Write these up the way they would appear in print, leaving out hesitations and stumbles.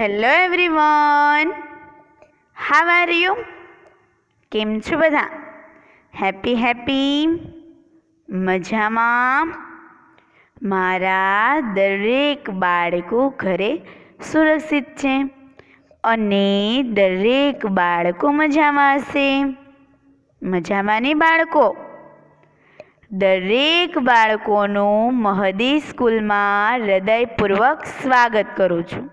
Hello everyone, how are you? કેમ છો બધા? હેપી મજામાં? મારા દરેક બાળકો ઘરે સુરક્ષિત છે અને દરેક બાળકો મજામાં હશે. મજામાં ને બાળકો? દરેક બાળકોનું મહદી સ્કૂલમાં હૃદયપૂર્વક સ્વાગત કરું છું.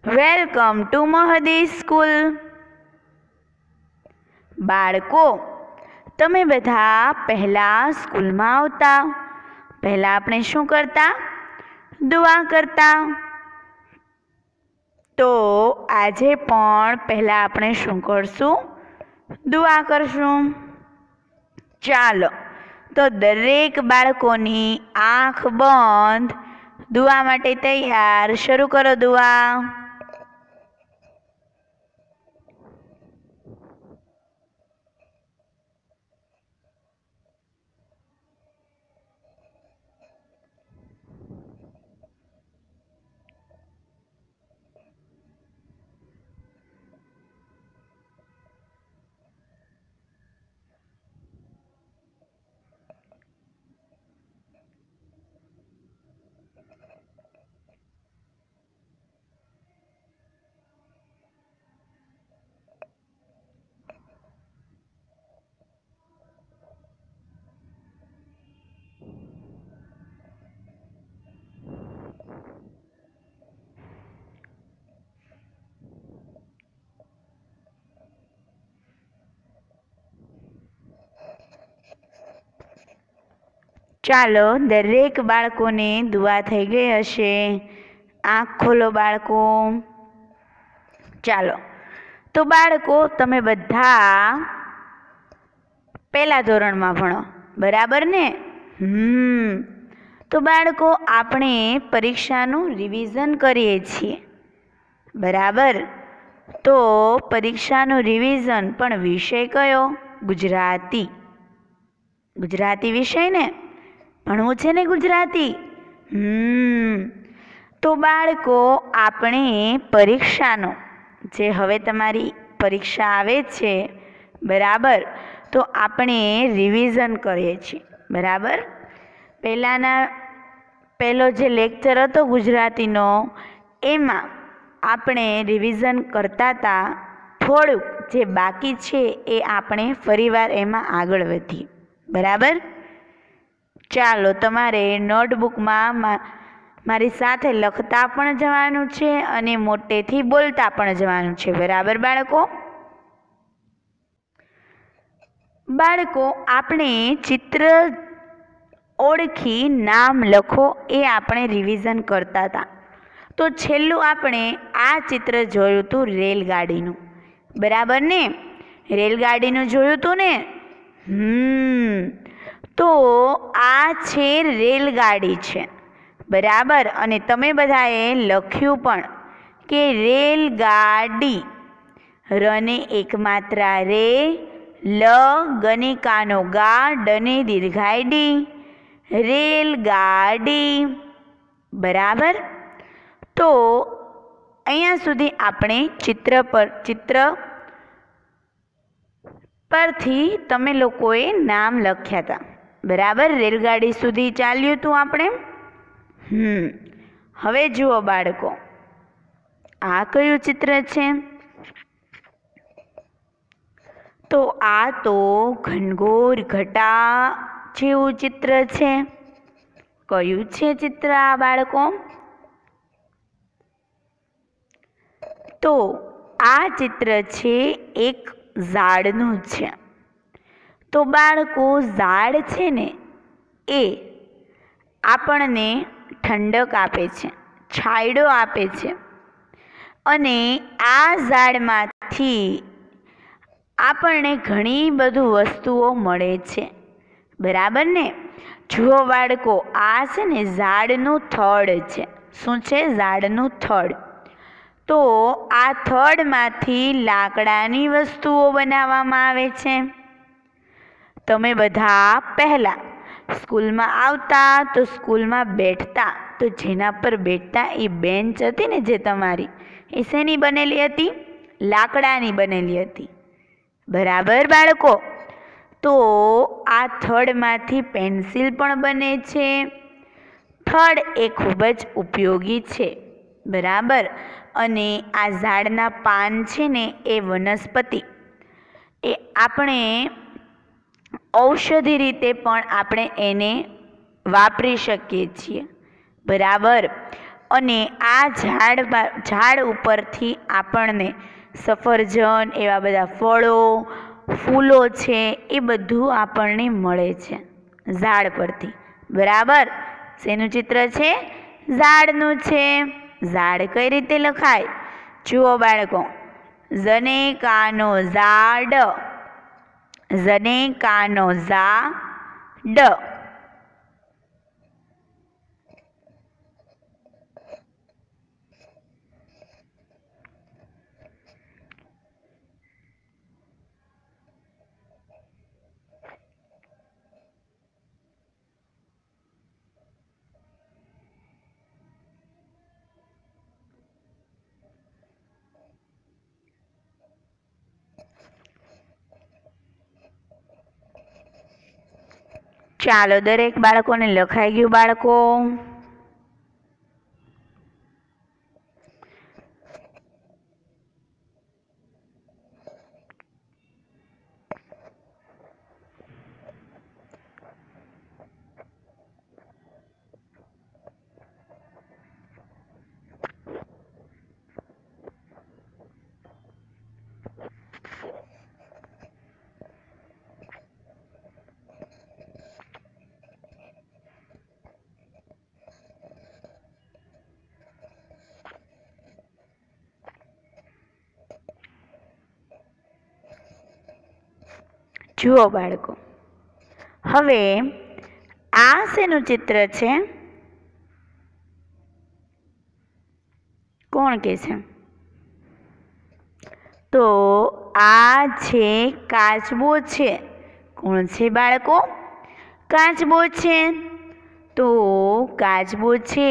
Welcome to Mahdi school. બાળકો, તમે બધા પહેલાં સ્કૂલમાં આવતા પહેલાં આપણે શું કરતા? દુઆ કરતા. તો આજે પણ પહેલાં આપણે શું કરશું? દુઆ કરશું. ચાલો, તો દરેક બાળકોની આંખ બંધ, દુઆ માટે તૈયાર. શરૂ કરો દુઆ. ચાલો, દરેક બાળકોને દુઆ થઈ ગઈ હશે. આંખ ખોલો બાળકો. ચાલો, તો બાળકો તમે બધા પહેલા ધોરણમાં ભણો, બરાબર ને? તો બાળકો, આપણે પરીક્ષાનું રિવિઝન કરીએ છીએ, બરાબર? તો પરીક્ષાનું રિવિઝન પણ વિષય કયો? ગુજરાતી. ગુજરાતી વિષય ને? ભણવું છે ને ગુજરાતી? તો બાળકો, આપણે પરીક્ષાનો જે હવે તમારી પરીક્ષા આવે છે, બરાબર, તો આપણે રિવિઝન કરીએ છીએ, બરાબર? પહેલો જે લેક્ચર હતો ગુજરાતીનો, એમાં આપણે રિવિઝન કરતા હતા. થોડુંક જે બાકી છે એ આપણે ફરીવાર એમાં આગળ વધીએ, બરાબર? ચાલો, તમારે નોટબુકમાં મારી સાથે લખતા પણ જવાનું છે અને મોટેથી બોલતા પણ જવાનું છે, બરાબર બાળકો? બાળકો, આપણે ચિત્ર ઓળખી નામ લખો એ આપણે રિવિઝન કરતા હતા. તો છેલ્લું આપણે આ ચિત્ર જોયું હતું રેલગાડીનું, બરાબર ને? રેલગાડીનું જોયું હતું ને? તો આ છે રેલગાડી છે, બરાબર? અને તમે બધાએ લખ્યું પણ કે રેલગાડી. રને એક માત્રા રે, લ ગને કાનો ગા, ડને દીર્ઘાય ડી, રેલગાડી, બરાબર? તો અહીંયા સુધી આપણે ચિત્ર પરથી તમે લોકોએ નામ લખ્યા હતા, બરાબર? રેલગાડી સુધી ચાલ્યું હતું આપણે. હવે જુઓ બાળકો, આ કયું ચિત્ર છે? તો આ તો ઘનઘોર ઘટા જેવું ચિત્ર છે. કયું છે ચિત્ર આ બાળકો? તો આ ચિત્ર છે એક ઝાડનું છે. તો બાળકો, ઝાડ છે ને એ આપણને ઠંડક આપે છે, છાંયડો આપે છે, અને આ ઝાડમાંથી આપણને ઘણી બધી વસ્તુઓ મળે છે, બરાબર ને? જુઓ બાળકો, આ છે ને ઝાડનું થડ છે. શું છે? ઝાડનું થડ. તો આ થડમાંથી લાકડાની વસ્તુઓ બનાવવામાં આવે છે. તમે બધા પહેલાં સ્કૂલમાં આવતા તો સ્કૂલમાં બેઠતા તો જેના પર બેઠતા એ બેન્ચ હતી ને જે તમારી, એ શેની બનેલી હતી? લાકડાની બનેલી હતી. બરાબર બાળકો? તો આ થડમાંથી પેન્સિલ પણ બને છે. થડ એ ખૂબ જ ઉપયોગી છે. બરાબર? અને આ ઝાડના પાન છે ને એ વનસ્પતિ, એ આપણે ઔષધિ રીતે પણ આપણે એને વાપરી શકીએ છીએ. બરાબર? અને આ ઝાડ ઉપરથી આપણને સફરજન, એવા બધા ફળો, ફૂલો છે, એ બધું આપણને મળે છે ઝાડ પરથી. બરાબર? શેનું ચિત્ર છે? ઝાડનું છે. ઝાડ કઈ રીતે લખાય? જુઓ બાળકો, ઝનેકાનો ઝાડ, ઝનેકાનો ઝાડ. ચાલો, દરેક બાળકોને લખાઈ ગયું બાળકો? જુઓ બાળકો, હવે આ શેનું ચિત્ર છે? કોણ કહે છે? તો આ છે કાચબો છે. કોણ છે બાળકો? કાચબો છે. તો કાચબો છે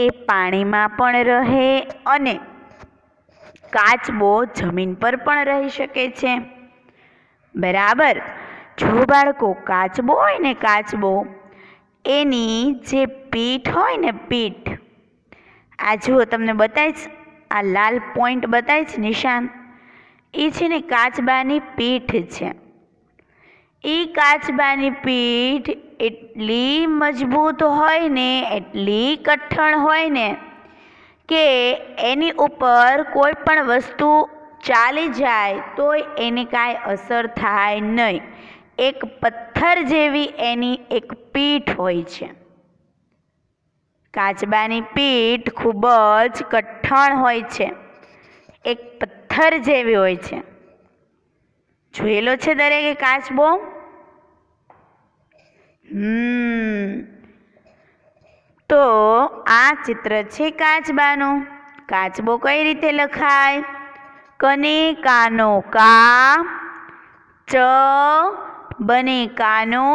એ પાણીમાં પણ રહે અને કાચબો જમીન પર પણ રહી શકે છે. બરાબર? જો બાળકો, કાચબો હોય ને, કાચબો, એની જે પીઠ હોય ને, પીઠ, આ જુઓ તમને બતાવીશ, આ લાલ પોઈન્ટ બતાવીશ, નિશાન, એ છે ને કાચબાની પીઠ છે. એ કાચબાની પીઠ એટલી મજબૂત હોય ને, એટલી કઠણ હોય ને, કે એની ઉપર કોઈ પણ વસ્તુ ચાલી જાય તોય એને કાંઈ અસર થાય નહીં. એક પથ્થર જેવી એની એક પીઠ હોય છે. કાચબાની પીઠ ખૂબ જ કઠણ હોય છે, એક પથ્થર જેવી હોય છે. જોયેલો છે દરેકે કાચબો? તો આ ચિત્ર છે કાચબાનું. કાચબો કઈ રીતે લખાય? કને કાનો કા, ચ બને કાનો,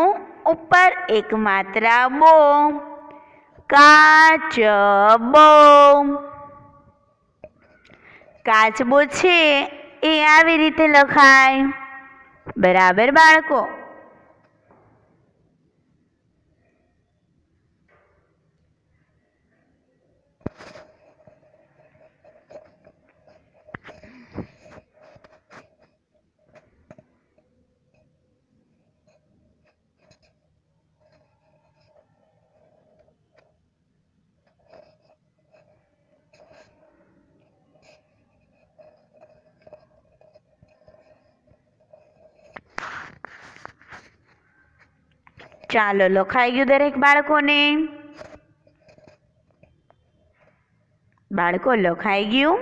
ઉપર એક માત્રા બો, કાચબો. કાચબો છે એ આવી રીતે લખાય. બરાબર બાળકો? ચાલો, લખાઈ ગયું દરેક બાળકોને? બાળકો, લખાઈ ગયું?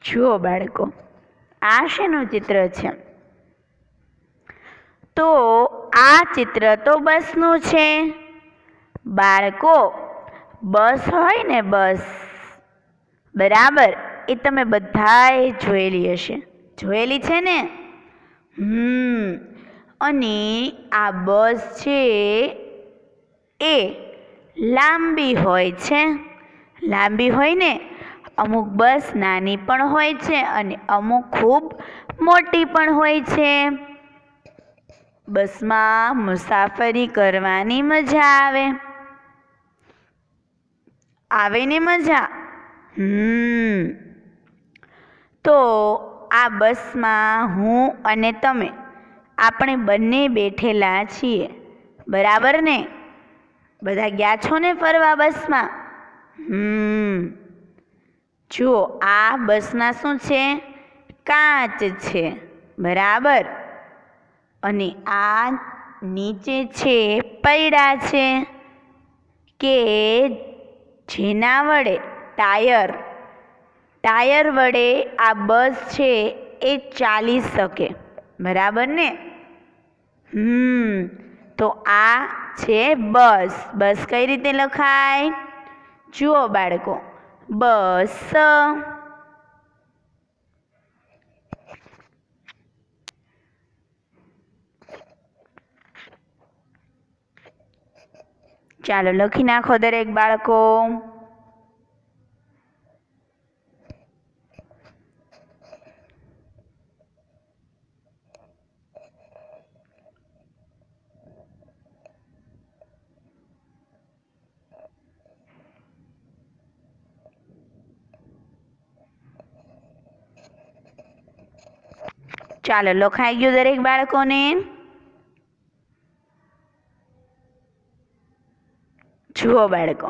જુઓ બાળકો, આ શેનું ચિત્ર છે? તો આ ચિત્ર તો બસનું છે. બાળકો, બસ હોય ને, બસ, બરાબર, એ તમે બધાએ જોયેલી હશે, જોયેલી છે ને? અને આ બસ છે એ લાંબી હોય છે, લાંબી હોય ને. અમુક બસ નાની પણ હોય છે અને અમુક ખૂબ મોટી પણ હોય છે. બસમાં મુસાફરી કરવાની મજા આવે, આવે ને મજા? તો આ બસમાં હું અને તમે આપણે બંને બેઠેલા છીએ, બરાબર ને? બધા ગયા છો ને ફરવા બસમાં? જુઓ, આ બસના શું છે? કાચ છે, બરાબર. અને આ નીચે છે પૈડા છે કે જેના વડે ટાયર વડે આ બસ છે એ ચાલી શકે, બરાબર ને? તો આ છે બસ. બસ કઈ રીતે લખાય? જુઓ બાળકો, બસ. ચાલો લખી નાખો દરેક બાળકો. ચાલો લખાઈ ગયું દરેક બાળકોને? જુઓ બાળકો,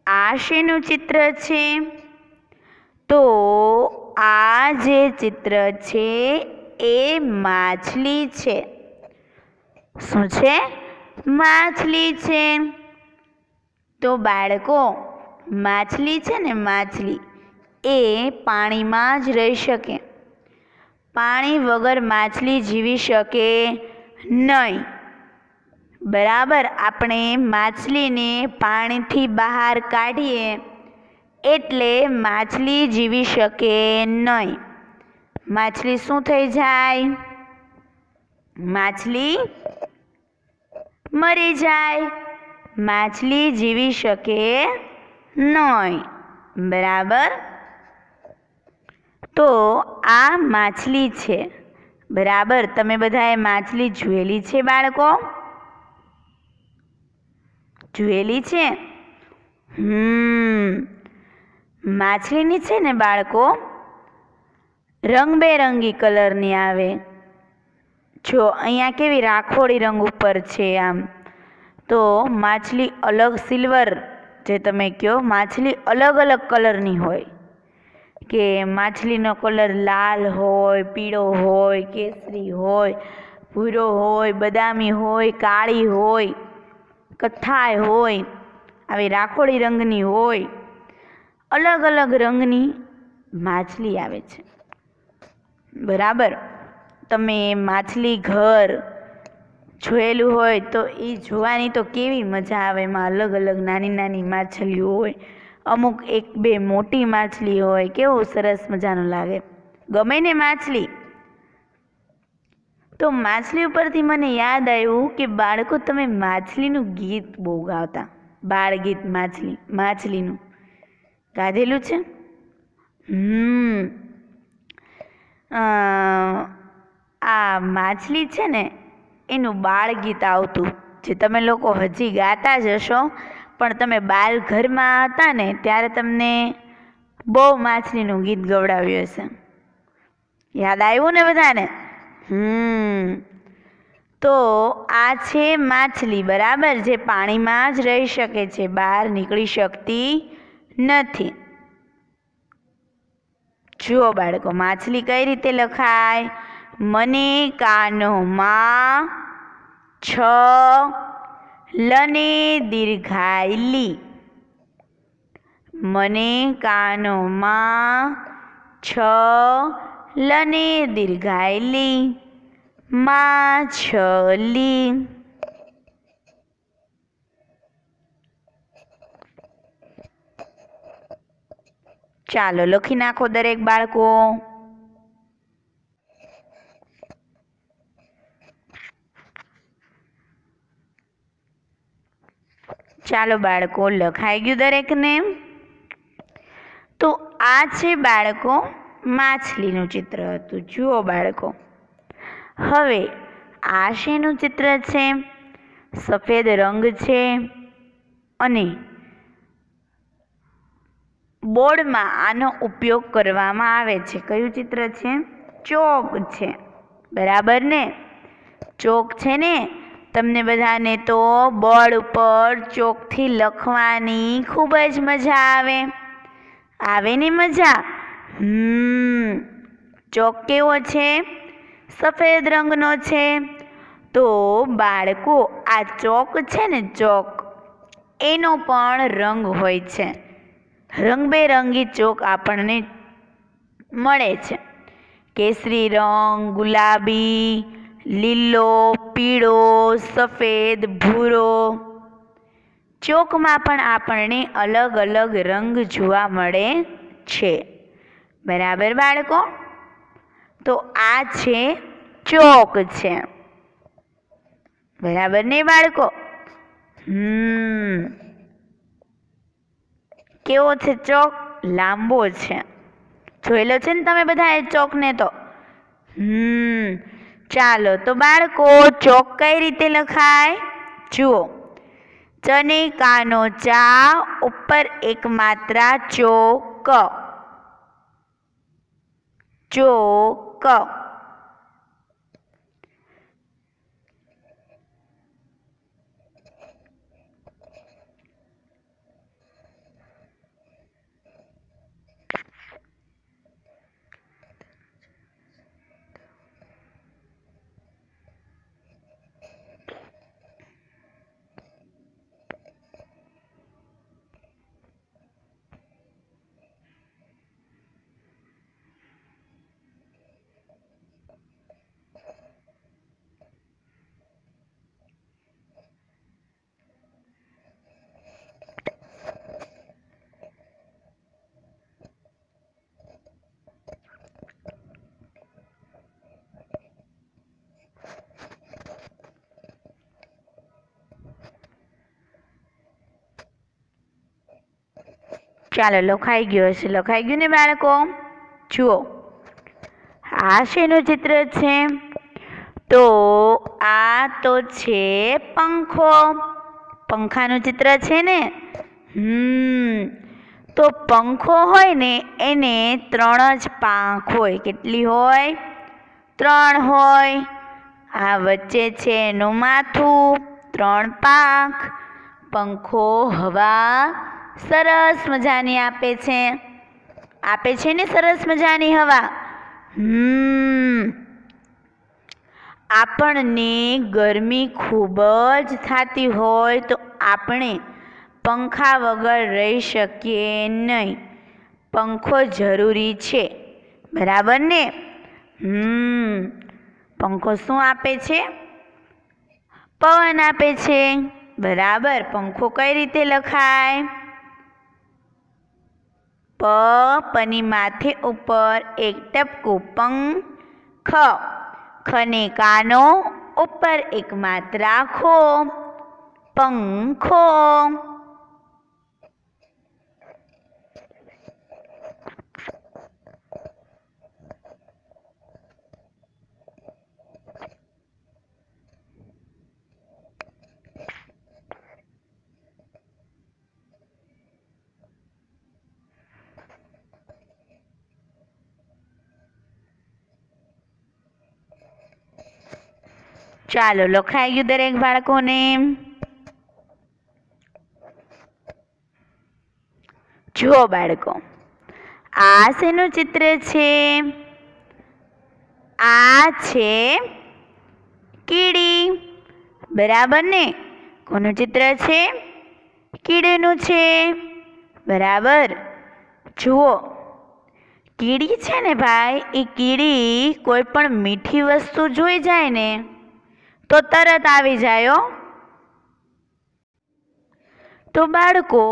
આ શેનું ચિત્ર છે? તો આ જે ચિત્ર છે એ માછલી છે. શું છે? માછલી છે. તો બાળકો, માછલી છે ને, માછલી એ પાણીમાં જ રહી શકે, પાણી વગર માછલી જીવી શકે નહીં, બરાબર. આપણે માછલીને પાણીથી બહાર કાઢીએ એટલે માછલી જીવી શકે નહીં. માછલી શું થઈ જાય? માછલી મરી જાય, માછલી જીવી શકે નહીં, બરાબર. તો આ માછલી છે, બરાબર. તમે બધાએ માછલી જોયેલી છે બાળકો? જોયેલી છે? માછલીની છે ને બાળકો, રંગબેરંગી કલરની આવે. જો અહીંયા કેવી રાખોડી રંગ ઉપર છે આમ. તો માછલી અલગ, સિલ્વર જે તમે કહો, માછલી અલગ અલગ કલરની હોય, કે માછલીનો કલર લાલ હોય, પીળો હોય, કેસરી હોય, ભૂરો હોય, બદામી હોય, કાળી હોય, કથ્થાઈ હોય, આવી રાખોડી રંગની હોય. અલગ અલગ રંગની માછલી આવે છે, બરાબર. તમે માછલી ઘર જોયેલું હોય તો એ જોવાની તો કેવી મજા આવે. એમાં અલગ અલગ નાની નાની માછલીઓ હોય, અમુક એક બે મોટી માછલી હોય. કેવું સરસ મજાનું લાગે, ગમે ને માછલી? તો માછલી ઉપરથી મને યાદ આવ્યું કે બાળકો, તમે માછલીનું ગીત બહુ ગાતા, બાળ ગીત માછલીનું ગાધેલું છે? આ માછલી છે ને એનું બાળ ગીત આવતું, જે તમે લોકો હજી ગાતા જ હશો, પણ તમે બાલ ઘરમાં હતા ને ત્યારે તમને બહુ માછલીનું ગીત ગવડાવ્યું હશે. યાદ આવ્યું ને બધાને? તો આ છે માછલી, બરાબર, જે પાણીમાં જ રહી શકે છે, બહાર નીકળી શકતી નથી. જુઓ બાળકો, માછલી કઈ રીતે લખાય? મને કાનોમાં છ લને દીર્ઘાય લી. મને કાનોમાં છ લને દીર્ઘાય લી, માછલી. ચાલો લખી નાખો દરેક બાળકો. ચાલો બાળકો, લખાઈ ગયું દરેકને? તો આ છે બાળકો માછલીનું ચિત્ર હતું. જુઓ બાળકો, હવે આ શેનું ચિત્ર છે? સફેદ રંગ છે અને બોર્ડમાં આનો ઉપયોગ કરવામાં આવે છે. કયું ચિત્ર છે? ચોક છે, બરાબર ને? ચોક છે ને, તમને બધાને તો બોર્ડ ઉપર ચોકથી લખવાની ખૂબ જ મજા આવે ને મજા? ચોક કેવો છે? સફેદ રંગનો છે. તો બાળકો, આ ચોક છે ને, ચોક એનો પણ રંગ હોય છે. રંગબેરંગી ચોક આપણને મળે છે. કેસરી રંગ, ગુલાબી, લીલો, પીળો, સફેદ, ભૂરો. ચોકમાં પણ આપણને અલગ અલગ રંગ જોવા મળે છે, બરાબર બાળકો? તો આ છે ચોક છે, બરાબર ને બાળકો? કેવો છે ચોક? લાંબો છે. જોયેલો છે ને તમે બધાએ ચોકને તો? ચાલો તો બાળકો, ચોક કઈ રીતે લખાય? જુઓ, ચને કાનો ચા, ઉપર એક માત્રા ચોક. ચોક. ચાલો લખાઈ ગયો હશે. લખાઈ ગયું ને બાળકો? જુઓ, આ શેનું ચિત્ર છે? તો આ તો છે પંખો. પંખાનું ચિત્ર છે ને? તો પંખો હોય ને, એને 3 જ પાંખ હોય. કેટલી હોય? 3 હોય. આ વચ્ચે છે એનું માથું, 3 પાંખ. પંખો હવા સરસ મજાની આપે છે ને, સરસ મજાની હવા. આપણને ગરમી ખૂબ જ થતી હોય તો આપણે પંખા વગર રહી શકીએ નહીં. પંખો જરૂરી છે, બરાબર ને? પંખો શું આપે છે? પવન આપે છે, બરાબર. પંખો કઈ રીતે લખાય? પની માથે ઉપર એક ટપકું પંખ. ખને કાનો, ઉપર એક માત્રા ખો. પંખો. ચાલો લખાઈ ગયું દરેક બાળકોને? જુઓ બાળકો, આ શેનું ચિત્ર છે? આ છે કીડી, બરાબર ને? કોનું ચિત્ર છે? કીડીનું છે, બરાબર. જુઓ, કીડી છે ને ભાઈ, એ કીડી કોઈ પણ મીઠી વસ્તુ જોઈ જાય ને તો તરત આવી જાય. તો બાળકો,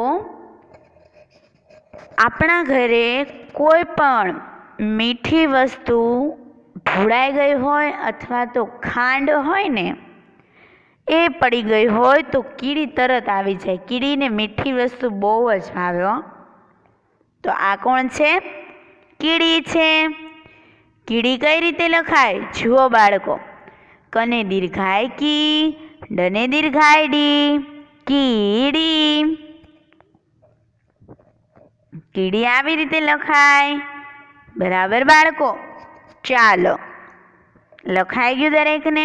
આપણા ઘરે કોઈ પણ મીઠી વસ્તુ ઢોળાઈ ગઈ હોય અથવા તો ખાંડ હોય ને એ પડી ગઈ હોય તો કીડી તરત આવી જાય. કીડીને મીઠી વસ્તુ બહુ જ ભાવે હો. તો આ કોણ છે? કીડી છે. કીડી કઈ રીતે લખાય? જુઓ બાળકો, કને દીર્ઘાય કી, ડને દીર્ઘાય ડી, કીડી. કીડી આવી રીતે લખાય. બરાબર બાળકો? ચાલો, લખાઈ ગયું દરેકને?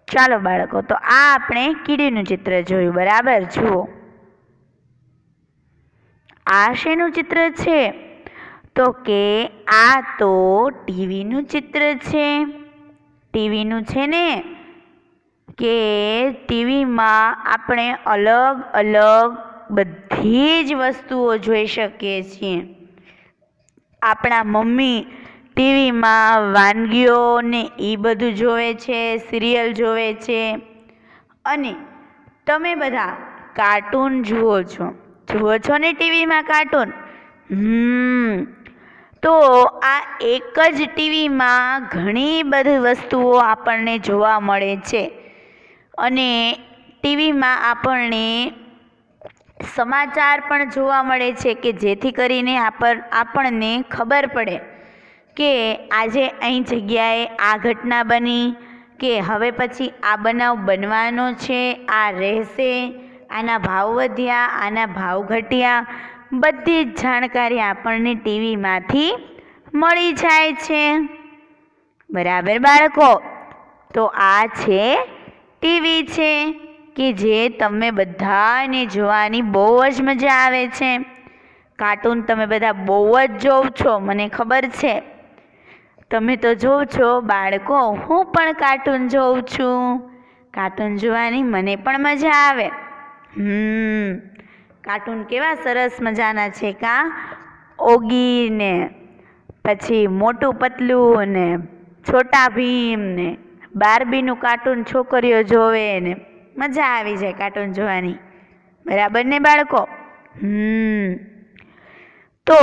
ચાલો બાળકો, તો આ આપણે કીડીનું ચિત્ર જોયું. બરાબર? જુઓ, આ શેનું ચિત્ર છે? તો કે આ તો ટીવીનું ચિત્ર છે. ટીવીનું છે ને, કે ટીવીમાં આપણે અલગ અલગ બધી જ વસ્તુઓ જોઈ શકીએ છીએ. આપણા મમ્મી ટીવીમાં વાનગીઓ ને એ બધું જોવે છે, સિરિયલ જોવે છે, અને તમે બધા કાર્ટૂન જુઓ છો. જુઓ છો ને ટીવીમાં કાર્ટૂન? તો આ એક જ ટીવીમાં ઘણી બધી વસ્તુઓ આપણને જોવા મળે છે. અને ટીવીમાં આપણને સમાચાર પણ જોવા મળે છે કે જેથી કરીને આપણને ખબર પડે કે આજે અહીં જગ્યાએ આ ઘટના બની, કે હવે પછી આ બનાવ બનવાનો છે, આ રહેશે, આના ભાવ વધ્યા, આના ભાવ ઘટ્યા, બધી જ જાણકારી આપણને ટીવીમાંથી મળી જાય છે. બરાબર બાળકો? તો આ છે ટીવી છે, કે જે તમે બધાને જોવાની બહુ જ મજા આવે છે. કાર્ટૂન તમે બધા બહુ જ જોવ છો, મને ખબર છે. તમે તો જોવ છો બાળકો, હું પણ કાર્ટૂન જોઉં છું. કાર્ટૂન જોવાની મને પણ મજા આવે. કાર્ટૂન કેવા સરસ મજાના છે કા? ઓગી ને પછી મોટું પતલું ને છોટા ભીમ ને બાર્બીનું કાર્ટૂન છોકરીઓ જોવે ને મજા આવી જાય કાર્ટૂન જોવાની. બરાબર ને બાળકો? તો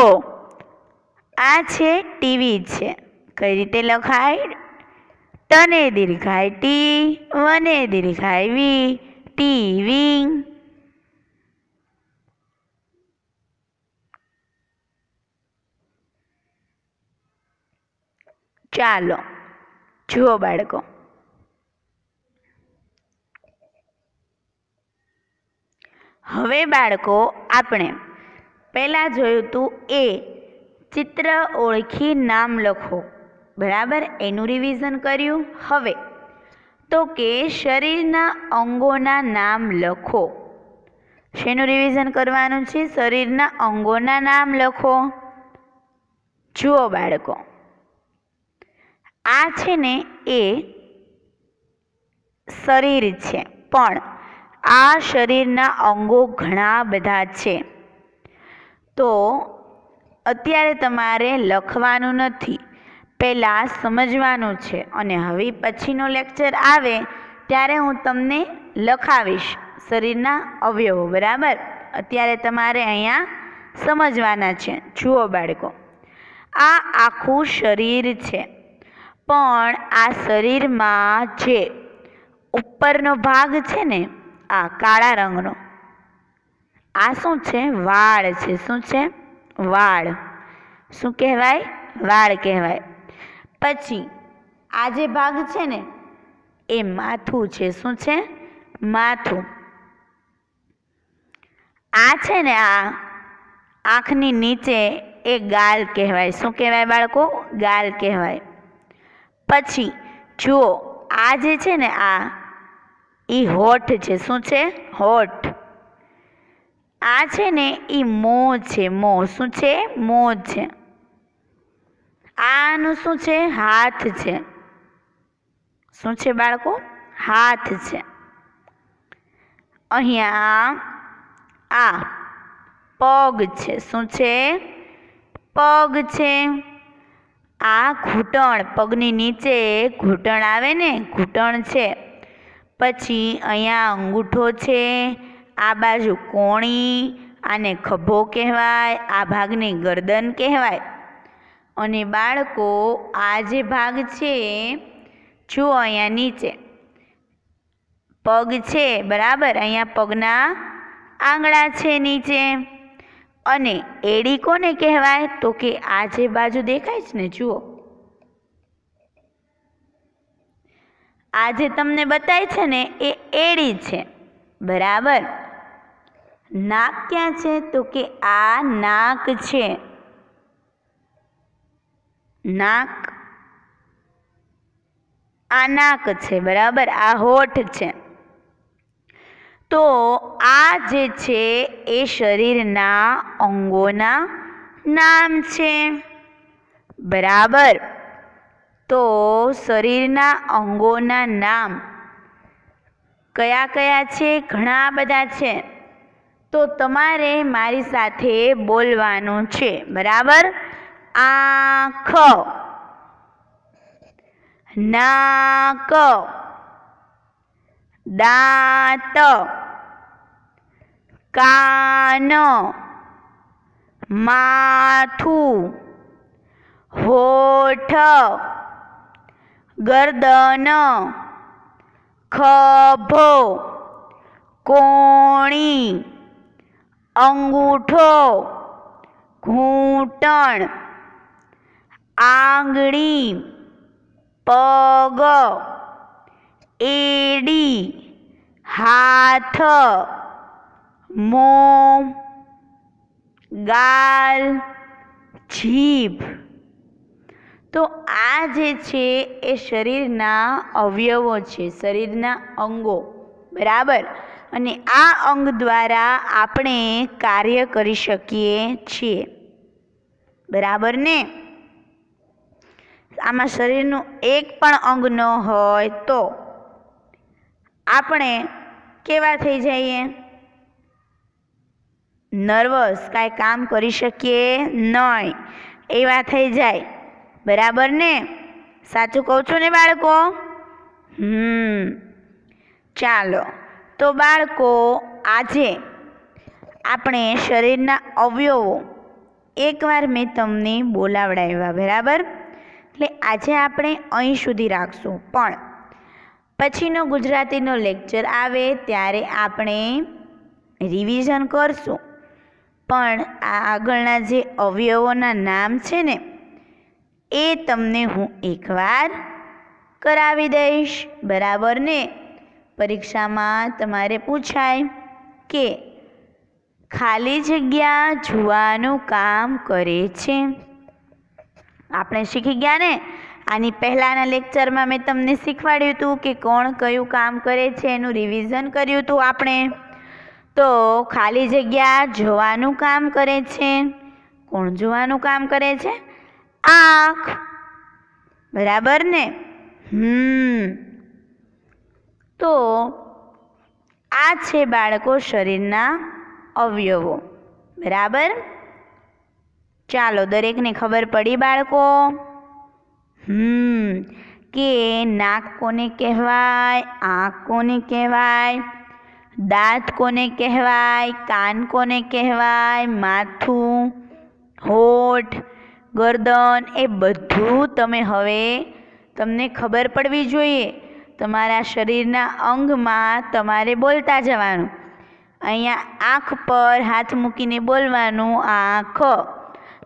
આ છે ટીવી છે. કઈ રીતે લખાય? ટને દીર્ઘાય ટી, વને દીર્ઘાય વી, ટીવી. ચાલો જુઓ બાળકો, હવે બાળકો આપણે પહેલા જોયું તું એ ચિત્ર ઓળખી નામ લખો. બરાબર? એનું રિવિઝન કર્યું. હવે તો કે શરીરના અંગોના નામ લખો. શેનું રિવિઝન કરવાનું છે? શરીરના અંગોના નામ લખો. જુઓ બાળકો, આ છે ને એ શરીર છે, પણ આ શરીરના અંગો ઘણા બધા છે. તો અત્યારે તમારે લખવાનું નથી, પહેલાં સમજવાનું છે. અને હવે પછીનો લેક્ચર આવે ત્યારે હું તમને લખાવીશ શરીરના અવયવો. બરાબર? અત્યારે તમારે અહીંયા સમજવાના છે. જુઓ બાળકો, આ આખું શરીર છે, પણ આ શરીરમાં જે ઉપરનો ભાગ છે ને, આ કાળા રંગનો, આ શું છે? વાળ છે. શું છે? વાળ. શું કહેવાય? વાળ કહેવાય. પછી આ જે ભાગ છે ને એ માથું છે. શું છે? માથું. આ છે ને આ આંખની નીચે એ ગાલ કહેવાય. શું કહેવાય બાળકો? ગાલ કહેવાય. પછી જુઓ, આ જે છે ને આ એ હોઠ છે. શું છે? હોઠ. આ છે ને એ મોં છે. મોં. શું છે? મોં છે. આનું શું છે? હાથ છે. શું છે બાળકો? હાથ છે. અહીંયા આ પગ છે. શું છે? પગ છે. આ ઘૂંટણ, પગની નીચે ઘૂંટણ આવે ને, ઘૂંટણ છે. પછી અહીંયા અંગૂઠો છે, આ બાજુ કોણી, આને ખભો કહેવાય, આ ભાગને ગરદન કહેવાય. અને બાળકો આ જે ભાગ છે, જુઓ અહીંયા નીચે પગ છે, બરાબર. અહીંયા પગના આંગળા છે નીચે. અને એડી કોને કહેવાય? તો કે આ જે બાજુ દેખાય છે ને, જુઓ આ જે તમને બતાય છે ને એ એડી છે, બરાબર. નાક ક્યાં છે? તો કે આ નાક છે. નાક, આ નાક છે, બરાબર. આ હોઠ છે. તો આ જે છે એ શરીરના અંગોના નામ છે, બરાબર. તો શરીરના અંગોના નામ કયા કયા છે? ઘણા બધા છે. તો તમારે મારી સાથે બોલવાનું છે, બરાબર. આંખ, નાક, દાંત, કાન, માથું, હોઠ, ગરદન, ખભો, કોણી, અંગૂઠો, ઘૂંટણ, આંગળી, પગ, એડી, હાથ, મોં, ગાલ, જીભ. તો આ જે છે એ શરીરના અવયવો છે, શરીરના અંગો, બરાબર. અને આ અંગ દ્વારા આપણે કાર્ય કરી શકીએ છીએ, બરાબર ને. આમાં શરીરનું એક પણ અંગ ન હોય તો આપણે કેવા થઈ જઈએ? નર્વસ, કાંઈ કામ કરી શકીએ નહીં એવા થઈ જાય, બરાબર ને. સાચું કહું છું ને બાળકો? ચાલો તો બાળકો, આજે આપણે શરીરના અવયવો એકવાર મેં તમને બોલાવડાવ્યા, બરાબર. એટલે આજે આપણે અહીં સુધી રાખશું, પણ પછીનો ગુજરાતીનો લેક્ચર આવે ત્યારે આપણે રિવિઝન કરશું. પણ આ આગળના જે અવયવોના નામ છે ને એ તમને હું એકવાર કરાવી દઈશ, બરાબર ને. પરીક્ષામાં તમારે પૂછાય કે ખાલી જગ્યા જોવાનું કામ કરે છે. આપણે શીખી ગયા ને. આની પહેલાંના લેક્ચરમાં મેં તમને શીખવાડ્યું હતું કે કોણ કયું કામ કરે છે, એનું રિવિઝન કર્યું હતું આપણે. તો ખાલી જગ્યા જોવાનું કામ કરે છે. કોણ જોવાનું કામ કરે છે? આંખ, બરાબર ને. તો આ છે બાળકો શરીરના અવયવો, બરાબર. ચાલો, દરેકને ખબર પડી બાળકો? કે નાક કોને કહેવાય, આંખ કોને કહેવાય, દાંત કોને કહેવાય, કાન કોને કહેવાય, માથું, હોઠ, ગરદન, એ બધું તમે હવે તમને ખબર પડવી જોઈએ. તમારા શરીરના અંગમાં તમારે બોલતા જવાનું. અહીંયા આંખ પર હાથ મૂકીને બોલવાનું આંખ,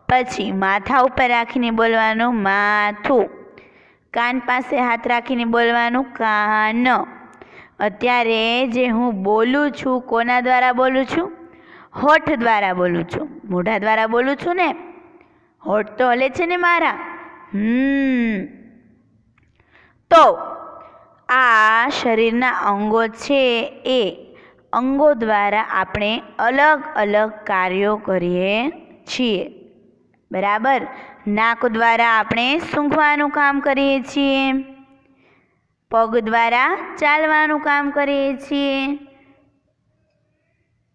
પછી માથા ઉપર રાખીને બોલવાનું માથું, કાન પાસે હાથ રાખીને બોલવાનું કાન. અત્યારે જે હું બોલું છું કોના દ્વારા બોલું છું? હોઠ દ્વારા બોલું છું, મોઢા દ્વારા બોલું છું ને. હોઠ તો હલે છે ને મારા. તો આ શરીરના અંગો છે, એ અંગો દ્વારા આપણે અલગ અલગ કાર્યો કરીએ છીએ, બરાબર. નાક દ્વારા આપણે સૂંઘવાનું કામ કરીએ છીએ, પગ દ્વારા ચાલવાનું કામ કરીએ છીએ,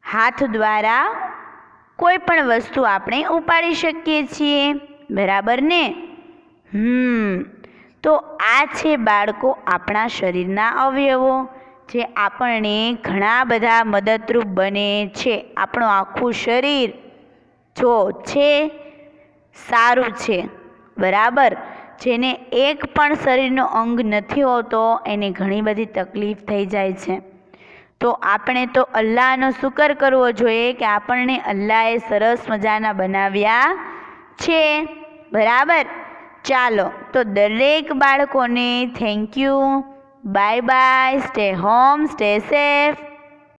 હાથ દ્વારા કોઈ પણ વસ્તુ આપણે ઉપાડી શકીએ છીએ, બરાબર ને. તો આ છે બાળકો આપણા શરીરના અવયવો. જે આપણને ઘણા બધા મદદરૂપ બને છે. આપણું આખું શરીર જો છે સારું છે, બરાબર. જેને એક પણ શરીરનો અંગ નથી હોતો એને ઘણી બધી તકલીફ થઈ જાય છે. તો આપણે તો અલ્લાહનો શુકર કરવો જોઈએ કે આપણને અલ્લાહે સરસ મજાના બનાવ્યા છે, બરાબર. ચાલો તો દરેક બાળકોને thank you. Bye bye. Stay home, stay safe.